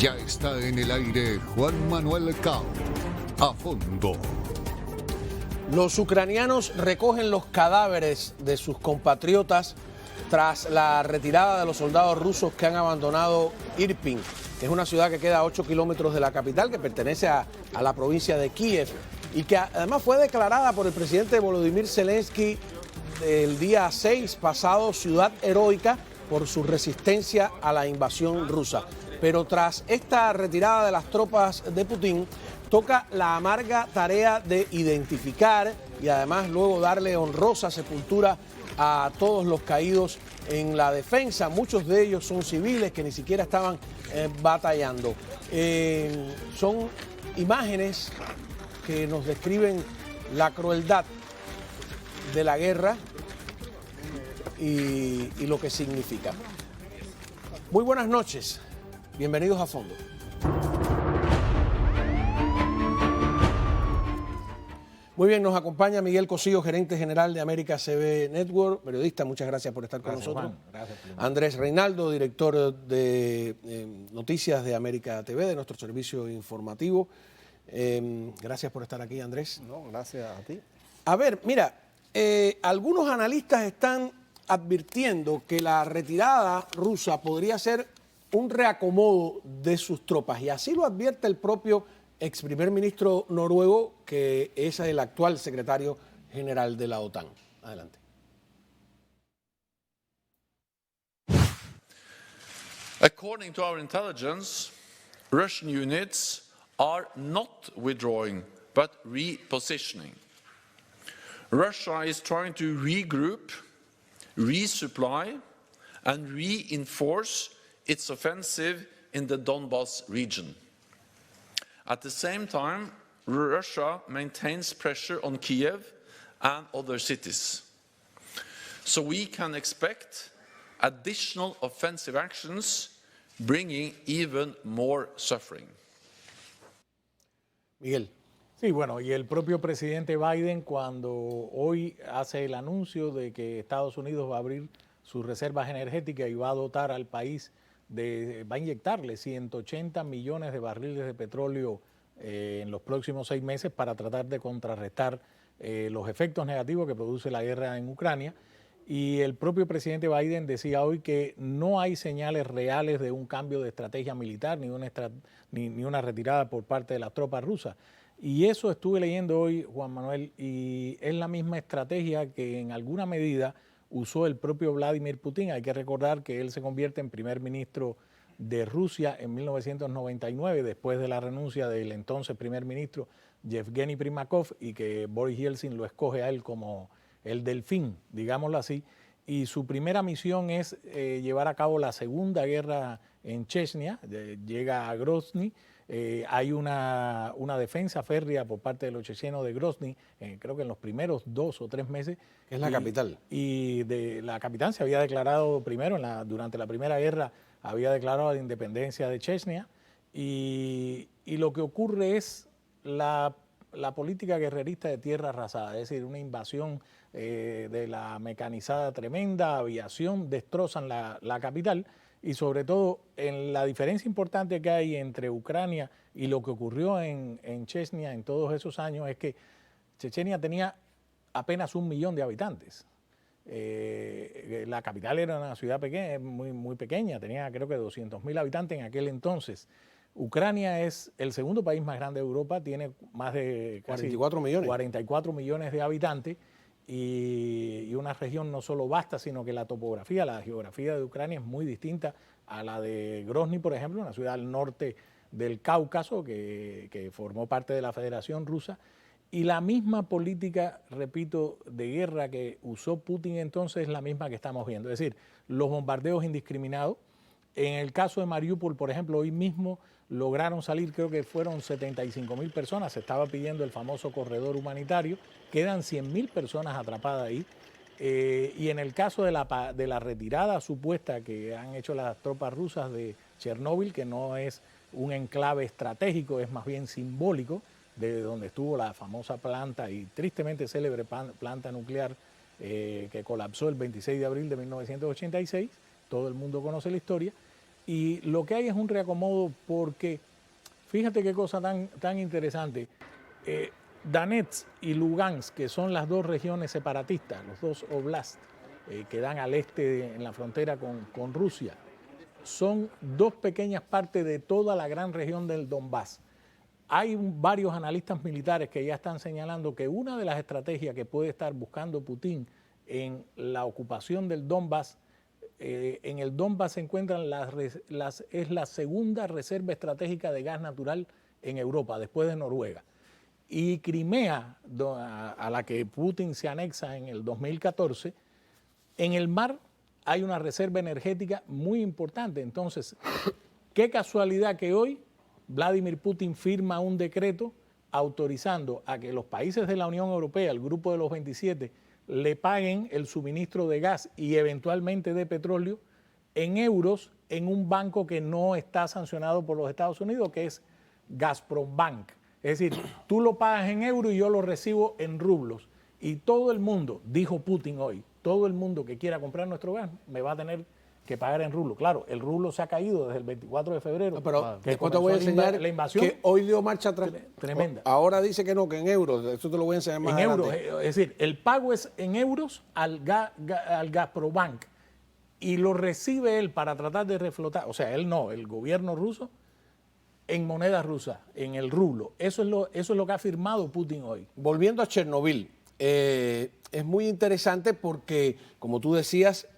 Ya está en el aire Juan Manuel Cao. A fondo. Los ucranianos recogen los cadáveres de sus compatriotas tras la retirada de los soldados rusos que han abandonado Irpin, que es una ciudad que queda a 8 kilómetros de la capital, que pertenece a la provincia de Kiev y que además fue declarada por el presidente Volodymyr Zelensky el día 6 pasado ciudad heroica por su resistencia a la invasión rusa. Pero tras esta retirada de las tropas de Putin, toca la amarga tarea de identificar y además luego darle honrosa sepultura a todos los caídos en la defensa. Muchos de ellos son civiles que ni siquiera estaban batallando. Son imágenes que nos describen la crueldad de la guerra y lo que significa. Muy buenas noches, bienvenidos a Fondo. Muy bien, nos acompaña Miguel Cosío, gerente general de América CB Network, periodista, muchas gracias por estar con nosotros. Juan. Gracias, Andrés Reinaldo, director de Noticias de América TV, de nuestro servicio informativo. Gracias por estar aquí, Andrés. No, gracias a ti. A ver, mira, algunos analistas están advirtiendo que la retirada rusa podría ser un reacomodo de sus tropas, y así lo advierte el propio ex primer ministro noruego, que es el actual secretario general de la OTAN. Adelante. According to our intelligence, Russian units are not withdrawing, but repositioning. Russia is trying to regroup, resupply, and reinforce its offensive in the Donbas region. At the same time, Russia maintains pressure on Kiev and other cities. So we can expect additional offensive actions bringing even more suffering. Miguel. Sí, bueno, y el propio presidente Biden, cuando hoy hace el anuncio de que Estados Unidos va a abrir sus reservas energéticas y va a dotar al país va a inyectarle 180 millones de barriles de petróleo en los próximos 6 meses para tratar de contrarrestar los efectos negativos que produce la guerra en Ucrania. Y el propio presidente Biden decía hoy que no hay señales reales de un cambio de estrategia militar ni una retirada por parte de las tropas rusas. Y eso estuve leyendo hoy, Juan Manuel, y es la misma estrategia que en alguna medida usó el propio Vladimir Putin. Hay que recordar que él se convierte en primer ministro de Rusia en 1999, después de la renuncia del entonces primer ministro Yevgeny Primakov, y que Boris Yeltsin lo escoge a él como el delfín, digámoslo así. Y su primera misión es llevar a cabo la segunda guerra en Chechnya. Llega a Grozny. Hay una defensa férrea por parte de los chechenos de Grozny, creo que en los primeros 2 o 3 meses. Es la capital. Y de la capital se había declarado primero, durante la primera guerra, había declarado la independencia de Chechnya. Y lo que ocurre es la política guerrerista de tierra arrasada, es decir, una invasión de la mecanizada tremenda, aviación, destrozan la capital. Y sobre todo, en la diferencia importante que hay entre Ucrania y lo que ocurrió en Chechnya en todos esos años es que Chechenia tenía apenas 1 millón de habitantes. La capital era una ciudad pequeña, muy pequeña, tenía creo que 200.000 habitantes en aquel entonces. Ucrania es el segundo país más grande de Europa, tiene más de casi 44 millones de habitantes. Y una región no solo vasta, sino que la geografía de Ucrania es muy distinta a la de Grozny, por ejemplo, una ciudad al norte del Cáucaso que formó parte de la Federación Rusa. Y la misma política, repito, de guerra que usó Putin entonces es la misma que estamos viendo. Es decir, los bombardeos indiscriminados. En el caso de Mariupol, por ejemplo, hoy mismo lograron salir, creo que fueron 75.000 personas, se estaba pidiendo el famoso corredor humanitario, quedan 100.000 personas atrapadas ahí. Y en el caso de la retirada supuesta que han hecho las tropas rusas de Chernóbil, que no es un enclave estratégico, es más bien simbólico, de donde estuvo la famosa planta y tristemente célebre planta nuclear que colapsó el 26 de abril de 1986, todo el mundo conoce la historia. Y lo que hay es un reacomodo porque, fíjate qué cosa tan interesante, Donetsk y Lugansk, que son las dos regiones separatistas, los dos oblasts que dan al este en la frontera con Rusia, son dos pequeñas partes de toda la gran región del Donbass. Hay varios analistas militares que ya están señalando que una de las estrategias que puede estar buscando Putin en la ocupación del Donbass, en el Donbass se encuentran es la segunda reserva estratégica de gas natural en Europa, después de Noruega. Y Crimea, a la que Putin se anexa en el 2014, en el mar hay una reserva energética muy importante. Entonces, qué casualidad que hoy Vladimir Putin firma un decreto autorizando a que los países de la Unión Europea, el grupo de los 27, le paguen el suministro de gas y eventualmente de petróleo en euros en un banco que no está sancionado por los Estados Unidos, que es Gazprom Bank. Es decir, tú lo pagas en euros y yo lo recibo en rublos. Y todo el mundo, dijo Putin hoy, todo el mundo que quiera comprar nuestro gas me va a tener que pagar en rublo. Claro, el rublo se ha caído desde el 24 de febrero. No, pero que después te voy a enseñar la invasión que hoy dio marcha atrás. Tremenda. Ahora dice que no, que en euros. Eso te lo voy a enseñar más En adelante. euros, es decir, el pago es en euros al Gazprom Bank y lo recibe él para tratar de reflotar, o sea, él no, el gobierno ruso, en moneda rusa, en el rublo. Eso es lo que ha firmado Putin hoy. Volviendo a Chernobyl, es muy interesante porque, como tú decías,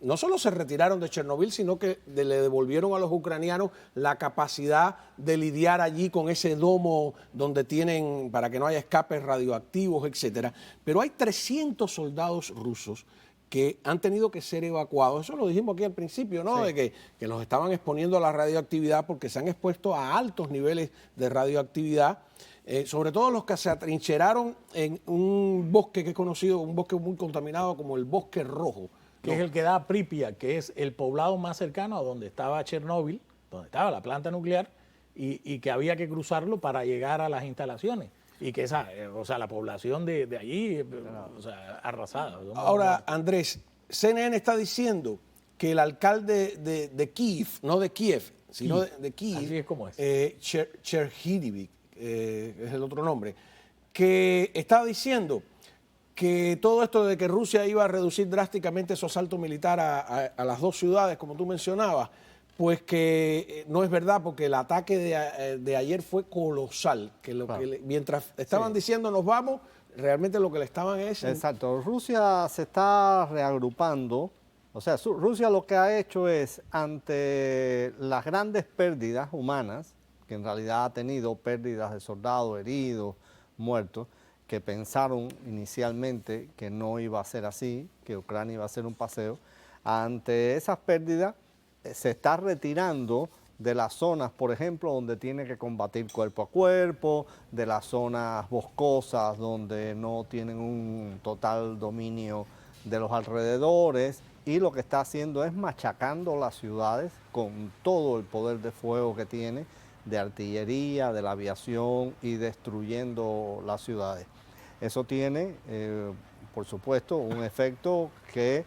no solo se retiraron de Chernobyl, sino que le devolvieron a los ucranianos la capacidad de lidiar allí con ese domo donde tienen, para que no haya escapes radioactivos, etcétera. Pero hay 300 soldados rusos que han tenido que ser evacuados. Eso lo dijimos aquí al principio, ¿no? Sí. De que los estaban exponiendo a la radioactividad porque se han expuesto a altos niveles de radioactividad. Sobre todo los que se atrincheraron en un bosque que es conocido, un bosque muy contaminado como el Bosque Rojo. Que es el que da a Pripyat, que es el poblado más cercano a donde estaba Chernóbil, donde estaba la planta nuclear, y que había que cruzarlo para llegar a las instalaciones. Y que la población de allí, arrasada. Ahora, Andrés, CNN está diciendo que el alcalde de Kiev, no de Kiev, sino de Kiev, así es como es. Cherhidivik, es el otro nombre, que estaba diciendo que todo esto de que Rusia iba a reducir drásticamente su asalto militar a las dos ciudades, como tú mencionabas, pues que no es verdad, porque el ataque de ayer fue colosal, mientras estaban diciendo nos vamos, realmente lo que le estaban es... Exacto, Rusia se está reagrupando, o sea, Rusia lo que ha hecho es, ante las grandes pérdidas humanas, que en realidad ha tenido pérdidas de soldados, heridos, muertos, que pensaron inicialmente que no iba a ser así, que Ucrania iba a ser un paseo, ante esas pérdidas se está retirando de las zonas, por ejemplo, donde tiene que combatir cuerpo a cuerpo, de las zonas boscosas donde no tienen un total dominio de los alrededores, y lo que está haciendo es machacando las ciudades con todo el poder de fuego que tiene, de artillería, de la aviación, y destruyendo las ciudades. Eso tiene, por supuesto, un efecto que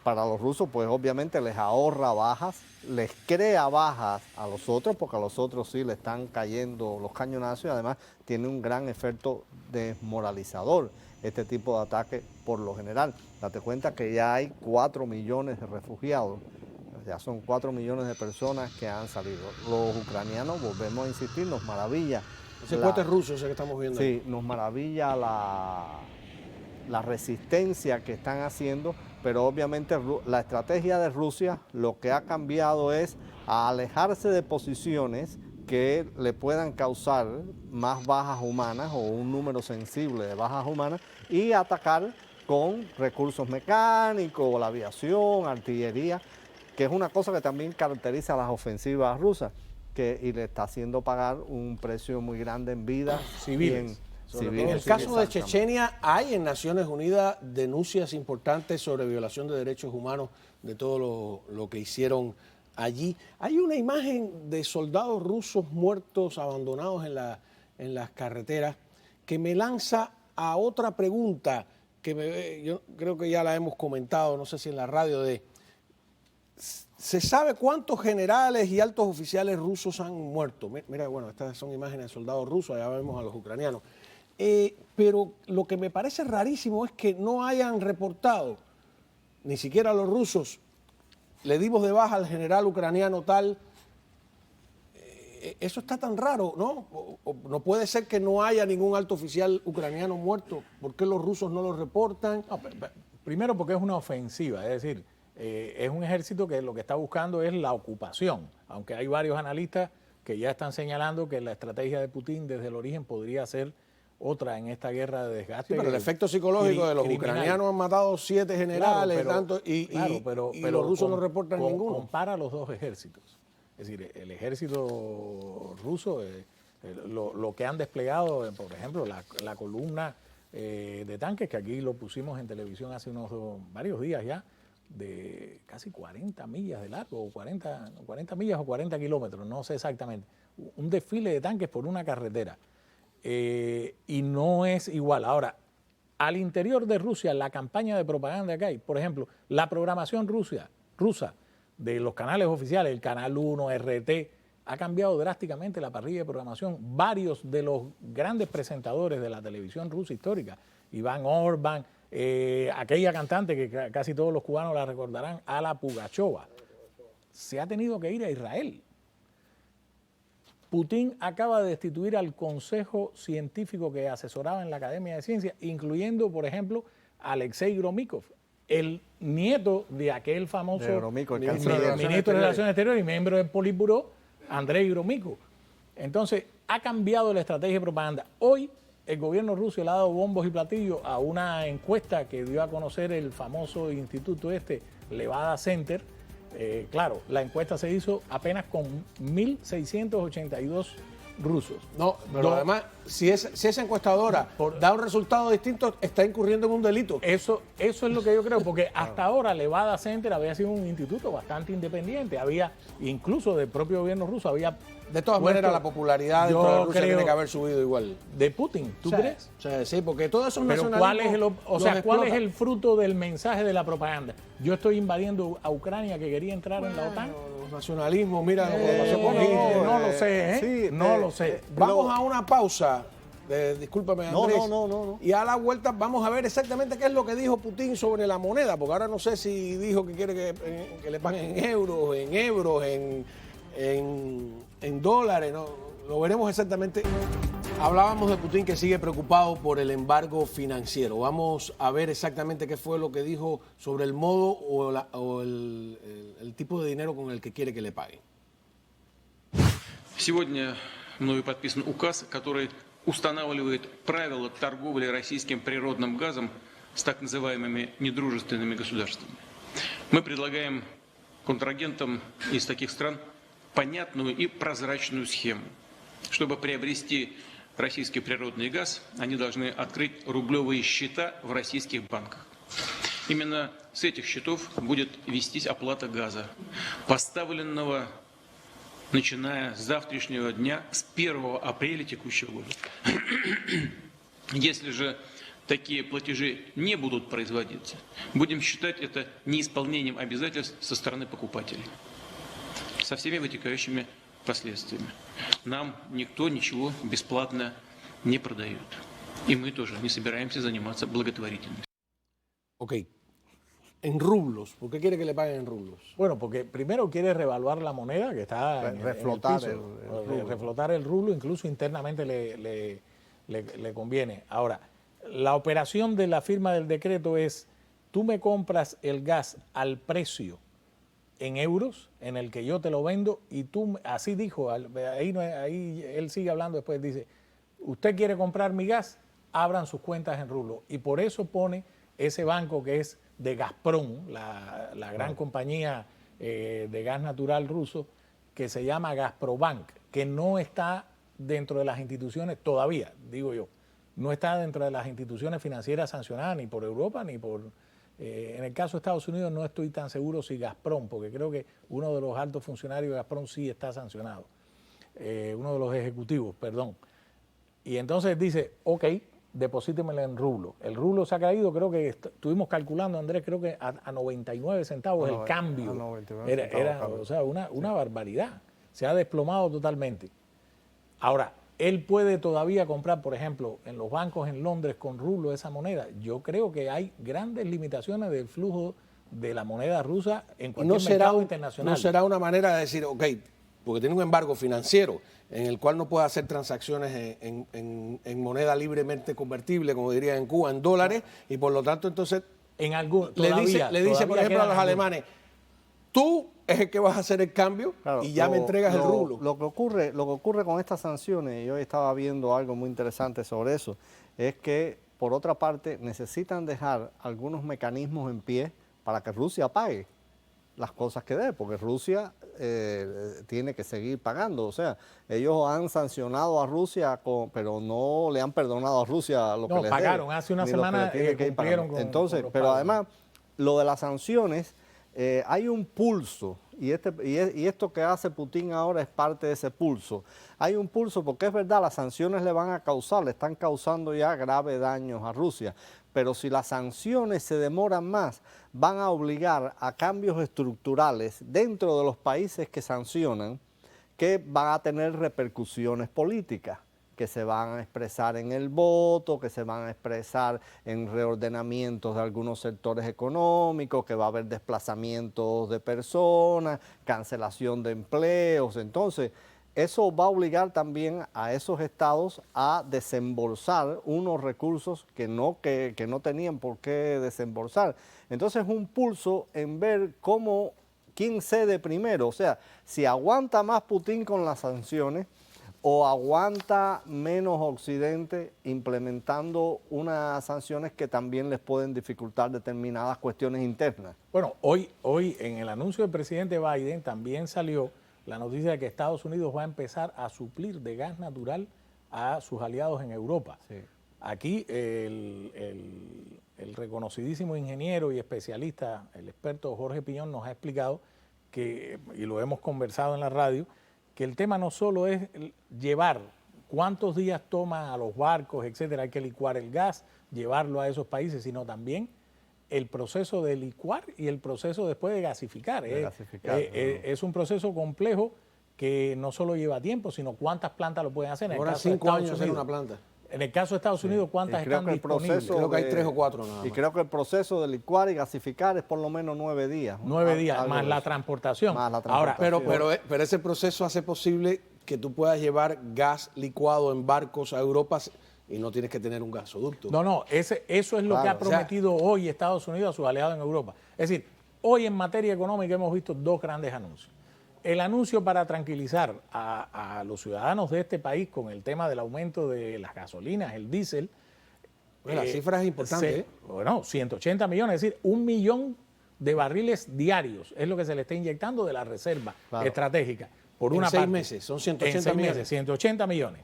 para los rusos, pues obviamente les ahorra bajas, les crea bajas a los otros, porque a los otros sí le están cayendo los cañonazos, y además tiene un gran efecto desmoralizador este tipo de ataque por lo general. Date cuenta que ya hay 4 millones de refugiados, ya son 4 millones de personas que han salido. Los ucranianos, volvemos a insistir, nos maravilla. Ese cuate ruso ese que estamos viendo. Sí, nos maravilla la resistencia que están haciendo, pero obviamente la estrategia de Rusia lo que ha cambiado es a alejarse de posiciones que le puedan causar más bajas humanas o un número sensible de bajas humanas, y atacar con recursos mecánicos, la aviación, artillería, que es una cosa que también caracteriza a las ofensivas rusas, y le está haciendo pagar un precio muy grande en vidas civiles. En el caso de Chechenia, hay en Naciones Unidas denuncias importantes sobre violación de derechos humanos, de todo lo que hicieron allí. Hay una imagen de soldados rusos muertos, abandonados en las carreteras, que me lanza a otra pregunta, que yo creo que ya la hemos comentado, no sé si en la radio, ¿Se sabe cuántos generales y altos oficiales rusos han muerto? Mira, bueno, estas son imágenes de soldados rusos, allá vemos a los ucranianos. Pero lo que me parece rarísimo es que no hayan reportado, ni siquiera los rusos, le dimos de baja al general ucraniano tal. Eso está tan raro, ¿no? No puede ser que no haya ningún alto oficial ucraniano muerto. ¿Por qué los rusos no lo reportan? No, primero porque es una ofensiva, es decir, es un ejército que lo que está buscando es la ocupación, aunque hay varios analistas que ya están señalando que la estrategia de Putin desde el origen podría ser otra en esta guerra de desgaste. Sí, pero el efecto psicológico de los ucranianos han matado 7 generales, y los rusos no reportan ninguno. Compara los dos ejércitos. Es decir, el ejército ruso, lo que han desplegado, por ejemplo, la columna de tanques, que aquí lo pusimos en televisión hace varios días ya, de casi 40 millas de largo, o 40 millas o 40 kilómetros, no sé exactamente. Un desfile de tanques por una carretera. Y no es igual. Ahora, al interior de Rusia, la campaña de propaganda que hay, por ejemplo, la programación rusa de los canales oficiales, el Canal 1, RT, ha cambiado drásticamente la parrilla de programación. Varios de los grandes presentadores de la televisión rusa histórica, Iván Orban, aquella cantante que casi todos los cubanos la recordarán, Ala Pugacheva, se ha tenido que ir a Israel. Putin acaba de destituir al consejo científico que asesoraba en la Academia de Ciencias, incluyendo, por ejemplo, a Alexei Gromyko, el nieto de aquel famoso ministro de Relaciones Exteriores y miembro del Politburó, Andrei Gromyko. Entonces, ha cambiado la estrategia de propaganda. Hoy, el gobierno ruso le ha dado bombos y platillos a una encuesta que dio a conocer el famoso instituto Levada Center. Claro, la encuesta se hizo apenas con 1.682 rusos. No, pero además, si esa encuestadora da un resultado distinto, está incurriendo en un delito. Eso es lo que yo creo, porque hasta ahora Levada Center había sido un instituto bastante independiente. Había, incluso del propio gobierno ruso, había... De todas maneras, la popularidad dentro de Rusia tiene que haber subido igual. ¿De Putin? ¿Tú crees? O sea, sí, porque todos esos Pero nacionalismos... ¿cuál es el fruto del mensaje de la propaganda? Yo estoy invadiendo a Ucrania que quería entrar en la OTAN. Los nacionalismos, mira lo que pasó con Hitler. No lo sé, Sí, no lo sé. Vamos a una pausa. Discúlpame, Andrés. No. Y a la vuelta vamos a ver exactamente qué es lo que dijo Putin sobre la moneda, porque ahora no sé si dijo que quiere que le paguen en euros, en dólares, no, lo veremos exactamente. Hablábamos de Putin, que sigue preocupado por el embargo financiero. Vamos a ver exactamente qué fue lo que dijo sobre el modo o el tipo de dinero con el que quiere que le paguen. Сегодня мною подписан указ, который устанавливает правила торговли российским природным газом с так называемыми недружественными государствами. Мы предлагаем контрагентам из таких стран понятную и прозрачную схему. Чтобы приобрести российский природный газ, они должны открыть рублевые счета в российских банках. Именно с этих счетов будет вестись оплата газа, поставленного начиная с завтрашнего дня, с 1 апреля текущего года. Если же такие платежи не будут производиться, будем считать это неисполнением обязательств со стороны покупателей, со всеми вытекающими последствиями. Нам никто ничего бесплатно не продает. И мы тоже не собираемся заниматься благотворительностью. Ok. En rublos. ¿Por qué quiere que le paguen en rublos? Bueno, porque primero quiere revaluar la moneda que está Reflotar en el piso, reflotar el rublo, incluso internamente le conviene. Ahora, la operación de la firma del decreto es: tú me compras el gas al precio en euros en el que yo te lo vendo, y tú, así dijo, ahí él sigue hablando después, dice: usted quiere comprar mi gas, abran sus cuentas en rublos. Y por eso pone ese banco que es de Gazprom, la gran compañía de gas natural ruso, que se llama Gazprobank, que no está dentro de las instituciones todavía, digo yo, no está dentro de las instituciones financieras sancionadas ni por Europa ni por... en el caso de Estados Unidos no estoy tan seguro si Gazprom, porque creo que uno de los altos funcionarios de Gazprom sí está sancionado, uno de los ejecutivos, perdón. Y entonces dice: ok, deposítemelo en rublo. El rublo se ha caído, creo que estuvimos calculando, Andrés, creo que a 99 centavos el cambio. A 99 Era, centavos cambio. o sea, una barbaridad. Se ha desplomado totalmente. Ahora, él puede todavía comprar, por ejemplo, en los bancos en Londres con rublo esa moneda. Yo creo que hay grandes limitaciones del flujo de la moneda rusa en cualquier mercado internacional. No será una manera de decir, ok, porque tiene un embargo financiero en el cual no puede hacer transacciones en moneda libremente convertible, como diría en Cuba, en dólares, y por lo tanto entonces En algún, le dice, todavía por ejemplo, a quedan los alemanes, tú es el que vas a hacer el cambio Claro, y ya me entregas el rublo. Lo que ocurre con estas sanciones, y hoy estaba viendo algo muy interesante sobre eso, es que, por otra parte, necesitan dejar algunos mecanismos en pie para que Rusia pague las cosas que debe, porque Rusia tiene que seguir pagando. O sea, ellos han sancionado a Rusia, pero no le han perdonado a Rusia lo que les debe. No, pagaron, hace una ni lo que semana le tiene que ir cumplieron pagando. con Entonces, los pero pagos. además, lo de las sanciones, hay un pulso, y esto que hace Putin ahora es parte de ese pulso. Hay un pulso porque es verdad, las sanciones le están causando ya graves daños a Rusia, pero si las sanciones se demoran más, van a obligar a cambios estructurales dentro de los países que sancionan, que van a tener repercusiones políticas, que se van a expresar en el voto, que se van a expresar en reordenamientos de algunos sectores económicos, que va a haber desplazamientos de personas, cancelación de empleos. Entonces, eso va a obligar también a esos estados a desembolsar unos recursos que no tenían por qué desembolsar. Entonces, un pulso en ver quién cede primero. O sea, si aguanta más Putin con las sanciones, o aguanta menos Occidente implementando unas sanciones que también les pueden dificultar determinadas cuestiones internas. Bueno, hoy en el anuncio del presidente Biden también salió la noticia de que Estados Unidos va a empezar a suplir de gas natural a sus aliados en Europa. Sí. Aquí el reconocidísimo ingeniero y especialista, el experto Jorge Piñón, nos ha explicado que, y lo hemos conversado en la radio, que el tema no solo es llevar cuántos días toma a los barcos, etcétera, hay que licuar el gas, llevarlo a esos países, sino también el proceso de licuar y el proceso después de gasificar. Es un proceso complejo que no solo lleva tiempo, sino cuántas plantas lo pueden hacer. Ahora 5 años hacer una planta. En el caso de Estados Unidos, ¿cuántas están disponibles? Creo que hay 3 o 4 nada más. Y creo que el proceso de licuar y gasificar es por lo menos 9 días. 9 días, más la transportación. Ahora, pero ese proceso hace posible que tú puedas llevar gas licuado en barcos a Europa y no tienes que tener un gasoducto. No, eso es lo que ha prometido hoy Estados Unidos a sus aliados en Europa. Es decir, hoy en materia económica hemos visto 2 grandes anuncios. El anuncio para tranquilizar a los ciudadanos de este país con el tema del aumento de las gasolinas, el diésel. Bueno, la cifra es importante. Bueno, 180 millones, es decir, 1 millón de barriles diarios es lo que se le está inyectando de la reserva estratégica. Por una parte, 6 meses, son 180 en 6 millones. meses, 180 millones.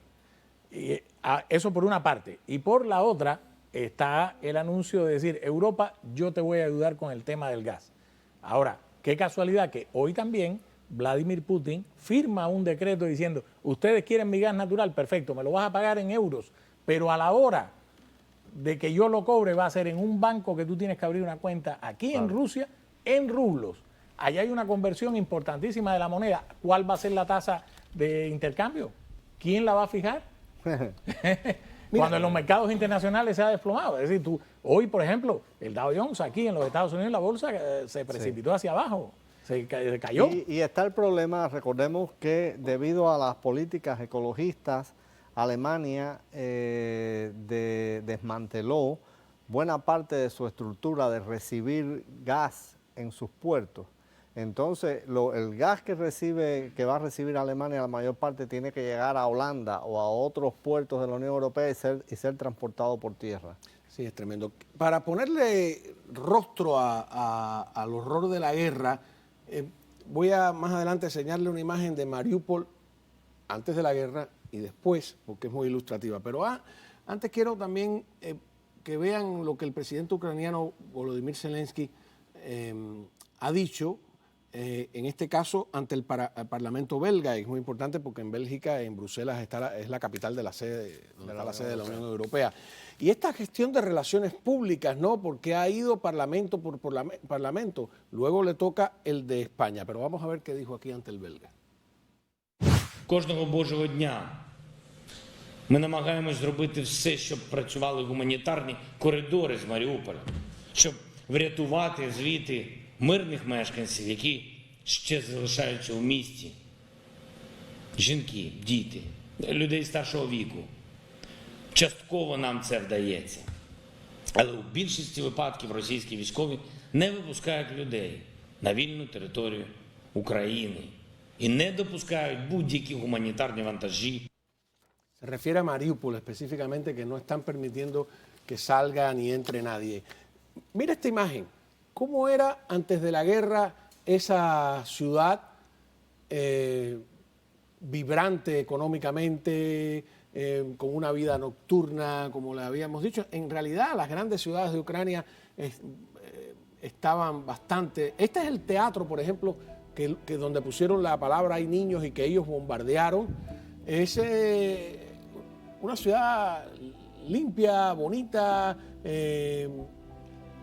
Y, eso por una parte. Y por la otra está el anuncio de decir, Europa, yo te voy a ayudar con el tema del gas. Ahora, qué casualidad que hoy también Vladimir Putin firma un decreto diciendo, ustedes quieren mi gas natural, perfecto, me lo vas a pagar en euros, pero a la hora de que yo lo cobre va a ser en un banco que tú tienes que abrir una cuenta aquí en Rusia, en rublos. Allá hay una conversión importantísima de la moneda. ¿Cuál va a ser la tasa de intercambio? ¿Quién la va a fijar? Cuando en los mercados internacionales se ha desplomado. Es decir, hoy, por ejemplo, el Dow Jones aquí en los Estados Unidos, la bolsa se precipitó hacia abajo. Se cayó. Y está el problema, recordemos que debido a las políticas ecologistas, Alemania desmanteló buena parte de su estructura de recibir gas en sus puertos. Entonces, el gas que va a recibir Alemania, la mayor parte tiene que llegar a Holanda o a otros puertos de la Unión Europea y ser transportado por tierra. Sí, es tremendo. Para ponerle rostro al horror de la guerra, voy a más adelante enseñarle una imagen de Mariupol antes de la guerra y después, porque es muy ilustrativa. Pero antes quiero también que vean lo que el presidente ucraniano Volodymyr Zelensky ha dicho en este caso ante el Parlamento belga. Y es muy importante porque en Bélgica, en Bruselas, es la capital de la sede, donde está la sede de la Unión Europea. Y esta gestión de relaciones públicas, ¿no? Porque ha ido parlamento por parlamento. Luego le toca el de España. Pero vamos a ver qué dijo aquí ante el belga. Кожного божого дня ми намагаємось зробити все, щоб працювали гуманітарні коридори з Маріуполя, щоб врятувати звідти мирних мешканців, які ще залишаються у місті. Жінки, діти, людей старшого віку. Частково нам це вдається. Але у більшості випадків російські військові не випускають людей на вільну територію України y no допускають будь-які гуманітарні вантажі. Se refiere a Mariupol específicamente, que no están permitiendo que salga ni entre nadie. Mira esta imagen. ¿Cómo era antes de la guerra esa ciudad vibrante económicamente, con una vida nocturna, como le habíamos dicho? En realidad, las grandes ciudades de Ucrania estaban bastante... Este es el teatro, por ejemplo, que donde pusieron la palabra "hay niños" y que ellos bombardearon. Es una ciudad limpia, bonita,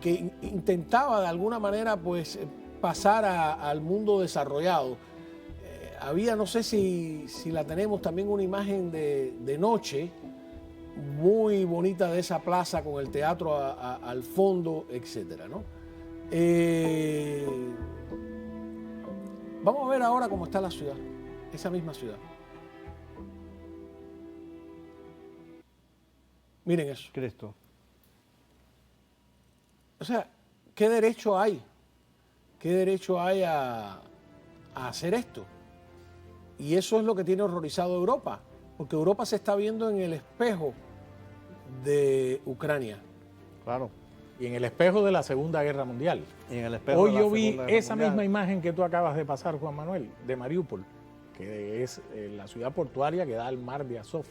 que intentaba de alguna manera pues pasar al mundo desarrollado. Había, no sé si la tenemos, también una imagen de noche muy bonita de esa plaza con el teatro al fondo, etcétera, ¿no? Vamos a ver ahora cómo está la ciudad, esa misma ciudad. Miren eso. Cristo. O sea, ¿qué derecho hay? ¿Qué derecho hay a hacer esto? Y eso es lo que tiene horrorizado a Europa, porque Europa se está viendo en el espejo de Ucrania. Claro. Y en el espejo de la Segunda Guerra Mundial. Y en el espejo Hoy de la yo vi Segunda Guerra esa Mundial. misma imagen que tú acabas de pasar, Juan Manuel, de Mariupol, que es la ciudad portuaria que da al mar de Azov.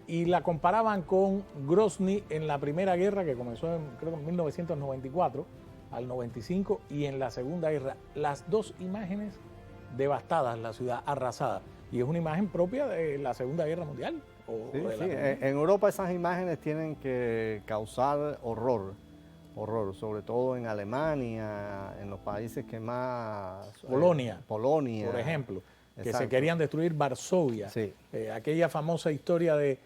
Y la comparaban con Grozny en la Primera Guerra, que comenzó creo que en 1994 al 95, y en la Segunda Guerra. Las dos imágenes devastadas, la ciudad arrasada. Y es una imagen propia de la Segunda Guerra Mundial. Sí, sí. En Europa esas imágenes tienen que causar horror, sobre todo en Alemania, en los países que más... Polonia, Polonia, por ejemplo, que exacto. se querían destruir Varsovia. Sí. Aquella famosa historia de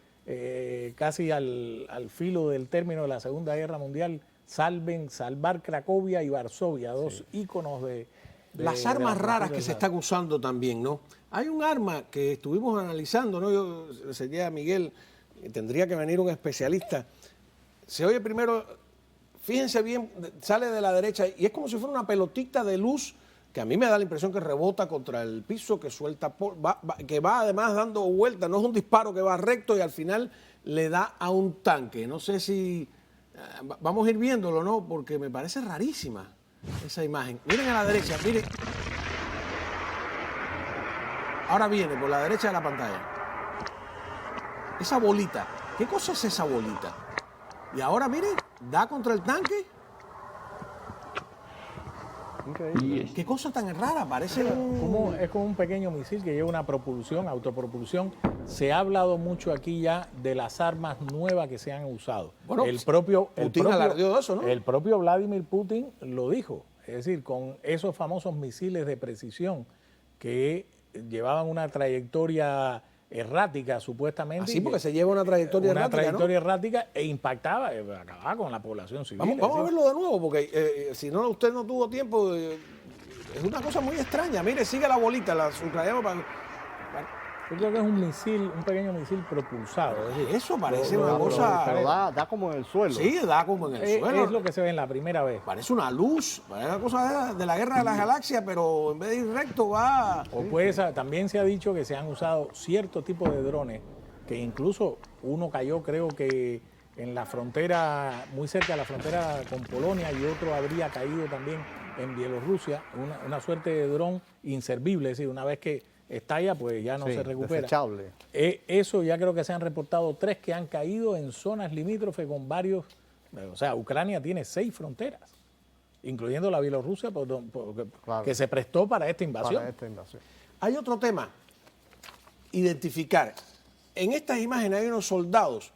casi al filo del término de la Segunda Guerra Mundial, salvar Cracovia y Varsovia, dos íconos de Las armas raras que se están usando también, ¿no? Hay un arma que estuvimos analizando, ¿no? Yo sería Miguel, tendría que venir un especialista. Se oye primero, fíjense bien, sale de la derecha y es como si fuera una pelotita de luz que a mí me da la impresión que rebota contra el piso, que suelta, que va además dando vueltas, no es un disparo que va recto y al final le da a un tanque. No sé si vamos a ir viéndolo, ¿no? Porque me parece rarísima esa imagen. Miren a la derecha, miren. Ahora viene por la derecha de la pantalla. Esa bolita. ¿Qué cosa es esa bolita? Y ahora, miren, da contra el tanque. Increíble. Qué cosa tan rara, parece un... Es como un pequeño misil que lleva una propulsión, autopropulsión. Se ha hablado mucho aquí ya de las armas nuevas que se han usado. Bueno, Putin alardeó de eso, ¿no? El propio Vladimir Putin lo dijo. Es decir, con esos famosos misiles de precisión que llevaban una trayectoria errática, supuestamente. Así, porque se lleva una trayectoria errática, Una trayectoria ¿no? errática e impactaba, acababa con la población civil. Vamos a verlo de nuevo, porque si no, usted no tuvo tiempo. Es una cosa muy extraña. Mire, sigue la bolita, la subrayamos. Yo creo que es un misil, un pequeño misil propulsado. Es decir, Eso parece una cosa... Pero da como en el suelo. Sí, da como en el suelo. es lo que se ve en la primera vez. Parece una luz, parece una cosa de la guerra de las galaxias, pero en vez de ir recto va... O pues también se ha dicho que se han usado cierto tipo de drones, que incluso uno cayó, creo que en la frontera, muy cerca de la frontera con Polonia, y otro habría caído también en Bielorrusia, una suerte de dron inservible, es decir, una vez que estalla, pues ya no se recupera. Desechable. Eso ya creo que se han reportado 3 que han caído en zonas limítrofes con varios... O sea, Ucrania tiene 6 fronteras. incluyendo la Bielorrusia, Claro. que se prestó para esta invasión. Para esta invasión. Hay otro tema, identificar. En estas imágenes hay unos soldados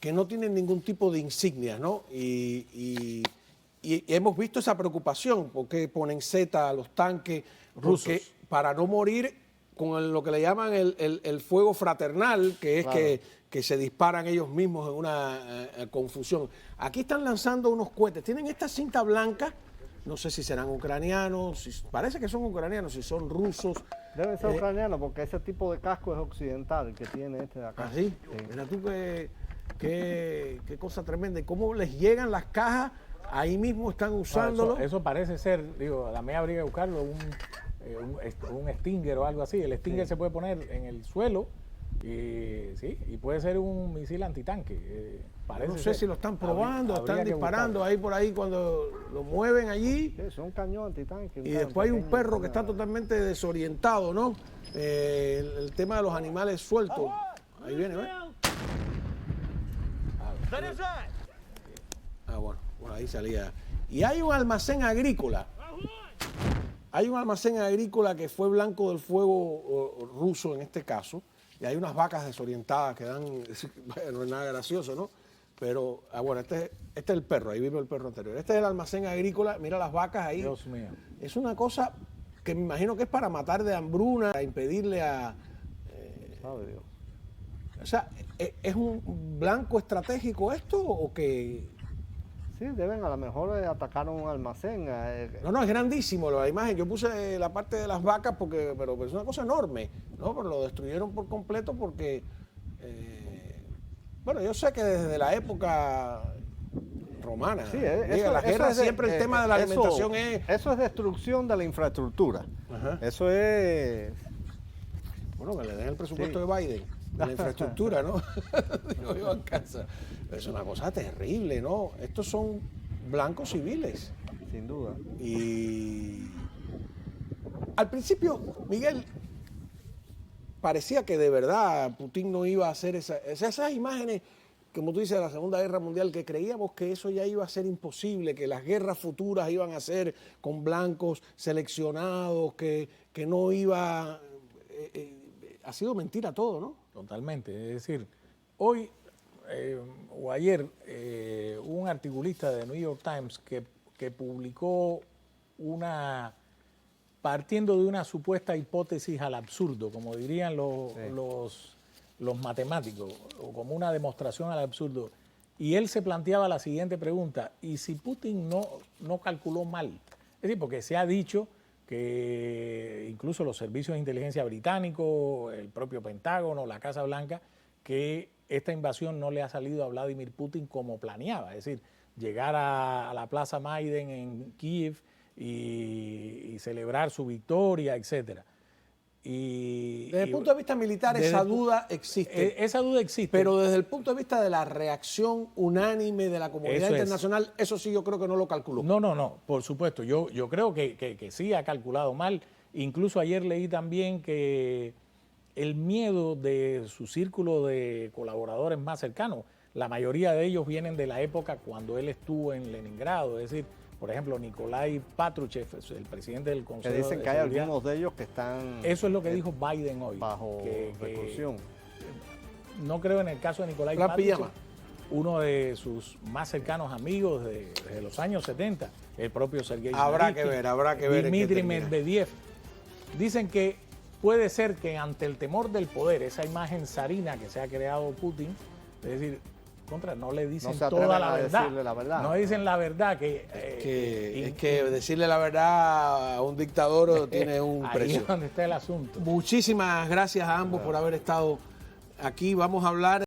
que no tienen ningún tipo de insignias, ¿no? Y hemos visto esa preocupación, porque ponen Z a los tanques rusos para no morir con lo que le llaman el fuego fraternal, que es Claro. que se disparan ellos mismos en una confusión. Aquí están lanzando unos cohetes, tienen esta cinta blanca, no sé si serán ucranianos, parece que son ucranianos, si son rusos. Debe ser ucraniano porque ese tipo de casco es occidental, el que tiene este de acá. Así, mira tú qué cosa tremenda. Y cómo les llegan las cajas, ahí mismo están usándolo. Eso parece ser, digo, la mía habría que buscarlo, un Stinger o algo así. El Stinger se puede poner en el suelo y puede ser un misil antitanque. Parece No sé ser. si lo están probando, Habría están que disparando buscarlo. ahí por ahí cuando lo mueven allí. Sí, es un cañón antitanque. Y después hay un perro que está totalmente desorientado, ¿no? El tema de los animales sueltos. Ahí viene, ¿ves? Bueno, por ahí salía. Y hay un almacén agrícola. Hay un almacén agrícola que fue blanco del fuego ruso en este caso. Y hay unas vacas desorientadas que dan. No es nada gracioso, ¿no? Pero, bueno, este es el perro, ahí vive el perro anterior. Este es el almacén agrícola, mira las vacas ahí. Dios mío. Es una cosa que me imagino que es para matar de hambruna, para impedirle a... Sabe Dios. O sea, ¿es un blanco estratégico esto o que...? Sí, deben a lo mejor atacar un almacén. No, es grandísimo la imagen. Yo puse la parte de las vacas pero es una cosa enorme, ¿no? Pero lo destruyeron por completo porque... bueno, yo sé que desde la época romana, Sí, la guerra siempre el tema de la alimentación es... Eso es destrucción de la infraestructura. Ajá. Eso es... Bueno, que le den el presupuesto Sí. de Biden, de la infraestructura, ¿no? Digo yo en casa. Pero es una cosa terrible, ¿no? Estos son blancos civiles. Sin duda. Y al principio, Miguel, parecía que de verdad Putin no iba a hacer esas imágenes, como tú dices, de la Segunda Guerra Mundial, que creíamos que eso ya iba a ser imposible, que las guerras futuras iban a ser con blancos seleccionados, que no iba... ha sido mentira todo, ¿no? Totalmente. Es decir, hoy o ayer hubo un articulista de New York Times que publicó partiendo de una supuesta hipótesis al absurdo, como dirían los matemáticos, o como una demostración al absurdo. Y él se planteaba la siguiente pregunta: ¿y si Putin no calculó mal? Es decir, porque se ha dicho que incluso los servicios de inteligencia británicos, el propio Pentágono, la Casa Blanca, que esta invasión no le ha salido a Vladimir Putin como planeaba, es decir, llegar a la Plaza Maiden en Kiev y celebrar su victoria, etcétera. Desde el punto de vista militar esa duda existe. Esa duda existe. Pero desde el punto de vista de la reacción unánime de la comunidad internacional, eso sí yo creo que no lo calculó. No, por supuesto. Yo creo que sí ha calculado mal. Incluso ayer leí también que el miedo de su círculo de colaboradores más cercanos, la mayoría de ellos vienen de la época cuando él estuvo en Leningrado, es decir, por ejemplo, Nikolai Patrushev, el presidente del Consejo de Seguridad. Que dicen que hay algunos de ellos que están... Eso es lo que dijo Biden hoy. Bajo reclusión. No creo en el caso de Nikolai Patrushev, uno de sus más cercanos amigos desde los años 70, el propio Sergei Habrá que ver. Dmitry Medvedev. Dicen que puede ser que ante el temor del poder, esa imagen zarina que se ha creado Putin, es decir, no le dicen toda la verdad. No dicen la verdad. Es que decirle la verdad a un dictador tiene un precio. Ahí es donde está el asunto. Muchísimas gracias a ambos por haber estado aquí. Vamos a hablar